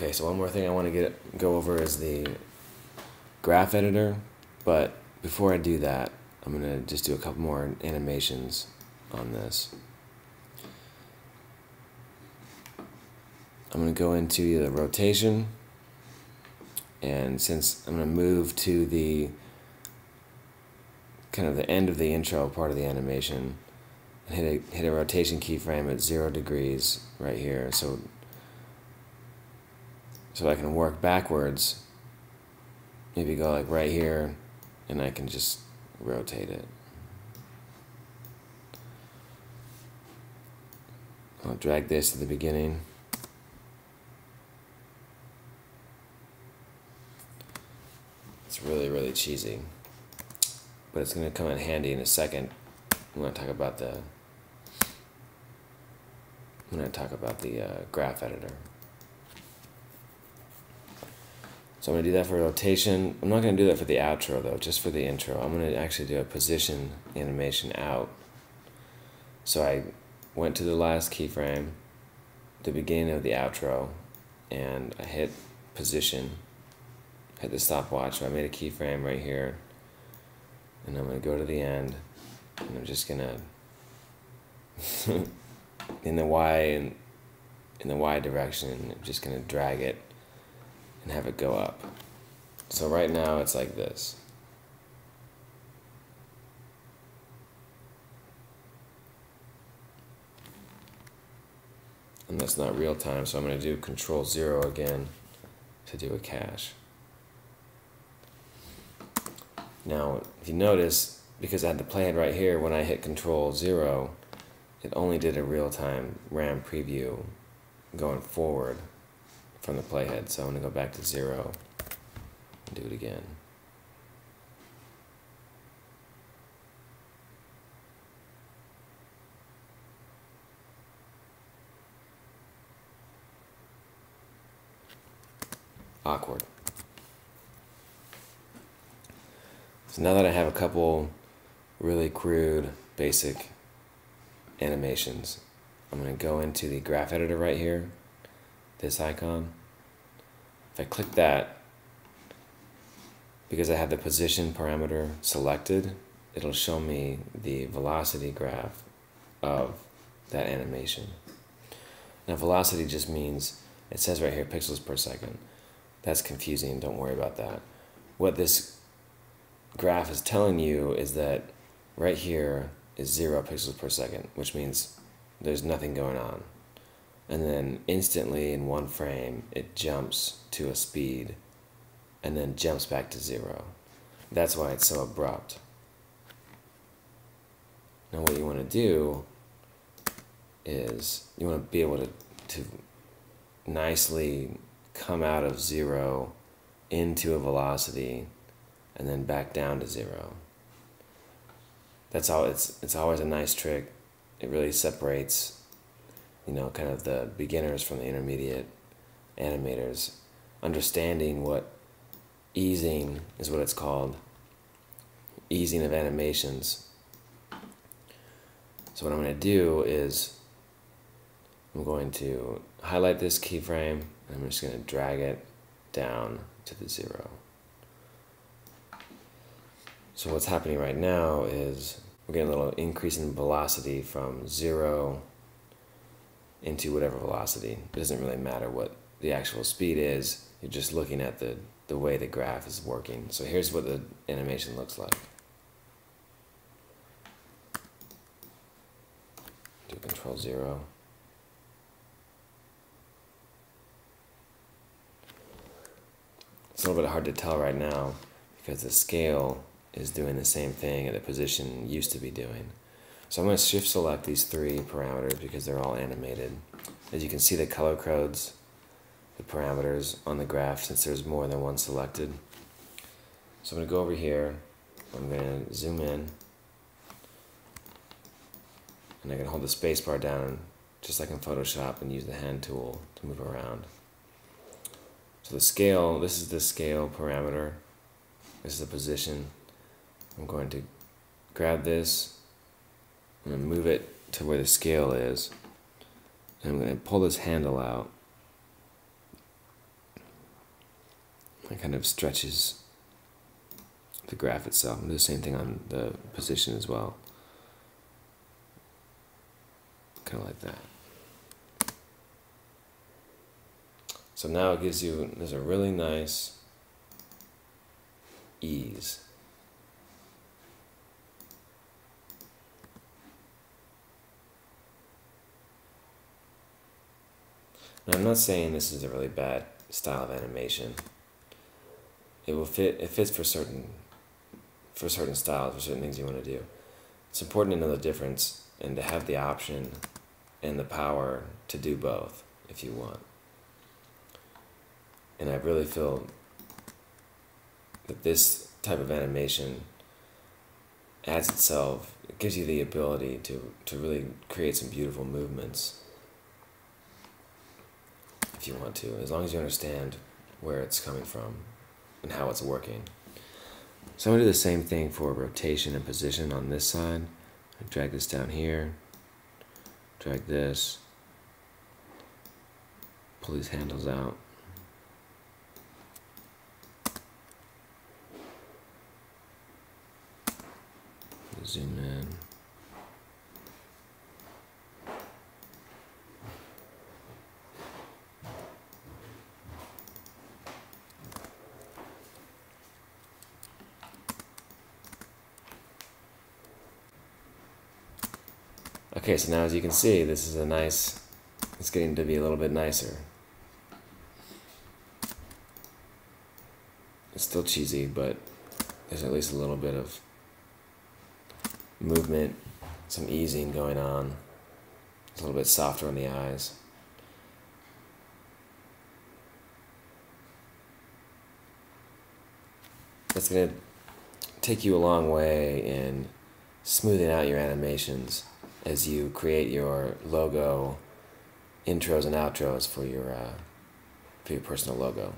Okay, so one more thing I want to go over is the graph editor, but before I do that, I'm going to just do a couple more animations on this. I'm going to go into the rotation, and since I'm going to move to the kind of the end of the intro part of the animation, and hit a rotation keyframe at 0 degrees right here, so I can work backwards. Maybe go like right here, and I can just rotate it. I'll drag this to the beginning. It's really, really cheesy, but it's going to come in handy in a second when I talk about the graph editor. So I'm going to do that for rotation. I'm not going to do that for the outro though, just for the intro. I'm going to actually do a position animation out. So I went to the last keyframe, the beginning of the outro, and I hit position, hit the stopwatch. So I made a keyframe right here, and I'm going to go to the end, and I'm just going to, in the Y direction, I'm just going to drag it and have it go up. So right now it's like this. And that's not real time, so I'm going to do Control 0 again to do a cache. Now, if you notice, because I had the playhead right here, when I hit Control 0, it only did a real-time RAM preview going forward from the playhead. So I'm going to go back to 0 and do it again. Awkward. So now that I have a couple really crude, basic animations, I'm going to go into the graph editor right here, this icon. If I click that, because I have the position parameter selected, it'll show me the velocity graph of that animation. Now velocity just means, it says right here pixels per second. That's confusing, don't worry about that. What this graph is telling you is that right here is 0 pixels per second, which means there's nothing going on. And then instantly in one frame, it jumps to a speed and then jumps back to 0. That's why it's so abrupt. Now what you want to do is you want to be able to nicely come out of 0 into a velocity and then back down to 0. That's all. It's always a nice trick. It really separates, you know, kind of the beginners from the intermediate animators. Understanding what easing is, what it's called, easing of animations. So what I'm going to do is I'm going to highlight this keyframe, and I'm just going to drag it down to the 0. So what's happening right now is we're getting a little increase in velocity from 0 into whatever velocity. It doesn't really matter what the actual speed is. You're just looking at the way the graph is working. So here's what the animation looks like. Do Control 0. It's a little bit hard to tell right now because the scale is doing the same thing that the position used to be doing. So I'm going to shift select these 3 parameters because they're all animated. As you can see, the color codes the parameters on the graph since there's more than one selected. So I'm going to go over here, I'm going to zoom in, and I can hold the spacebar down just like in Photoshop and use the hand tool to move around. So the scale, this is the scale parameter, this is the position. I'm going to grab this, I'm going to move it to where the scale is, and I'm going to pull this handle out, It kind of stretches the graph itself. And do the same thing on the position as well. Kind of like that. So now it gives you, there's a really nice ease. Now I'm not saying this is a really bad style of animation. It will fit, it fits for certain styles, for certain things you want to do. It's important to know the difference and to have the option and the power to do both if you want. And I really feel that this type of animation adds itself, it gives you the ability to really create some beautiful movements if you want to, as long as you understand where it's coming from and how it's working. So I'm going to do the same thing for rotation and position on this side. I drag this down here, drag this, pull these handles out. Zoom in. Okay, so now as you can see, this is a nice, it's getting to be a little bit nicer. It's still cheesy, but there's at least a little bit of movement, some easing going on. It's a little bit softer on the eyes. That's going to take you a long way in smoothing out your animations as you create your logo intros and outros for your personal logo.